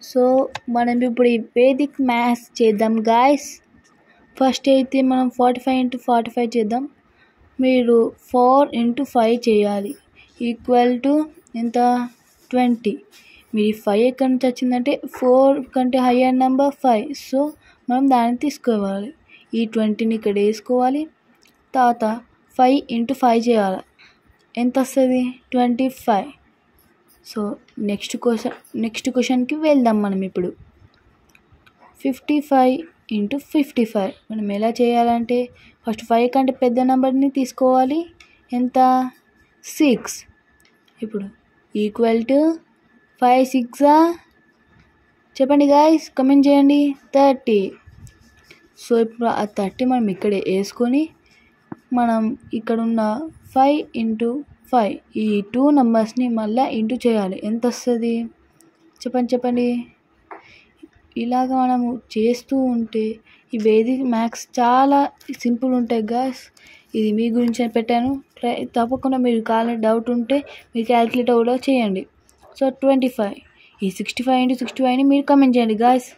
So మనం ఇప్పుడు ఈ వేదిక్ మ్యాథ్స్ చేద్దాం గాయస్. ఫస్ట్ అయితే మనం 45 into 45 చేద్దాం. మీరు 4 into 5 చేయాలి ఈక్వల్ టు ఎంత 20. మీరు 5 ఎక్కడి నుంచి వచ్చిందంటే 4 కంటే హయ్యర్ నెంబర్ 5. సో మనం దాన్ని తీసుకోవాలి. ఈ 20ని ఇక్కడ వేసుకోవాలి. తర్వాత 5 into 5 చేయాలి. ఎంత వస్తుంది 25. సో నెక్స్ట్ క్వశ్చన్కి వెళ్దాం మనం ఇప్పుడు. 55 into 55 మనం ఎలా చేయాలంటే ఫస్ట్ 5 కంటే పెద్ద నెంబర్ని తీసుకోవాలి. ఎంత 6. ఇప్పుడు ఈక్వల్ టు 5 6 చెప్పండి గాయస్, కమెంట్ చేయండి. 30. సో ఇప్పుడు ఆ 30 మనం ఇక్కడే వేసుకొని మనం ఇక్కడ ఉన్న 5 into 5 ఈ 2 నెంబర్స్ని మళ్ళీ ఇంటూ చేయాలి. ఎంత వస్తుంది చెప్పండి. ఇలాగ మనము చేస్తూ ఉంటే ఈ వేదిక్ మ్యాథ్స్ చాలా సింపుల్ ఉంటాయి గాయస్. ఇది మీ గురించి పెట్టాను. తప్పకుండా మీరు కావాలంటే డౌట్ ఉంటే మీరు క్యాలిక్యులేటర్ కూడా చేయండి. సో 25 ఈ 65 into 65ని మీరు కమెంట్ చేయండి గాయస్.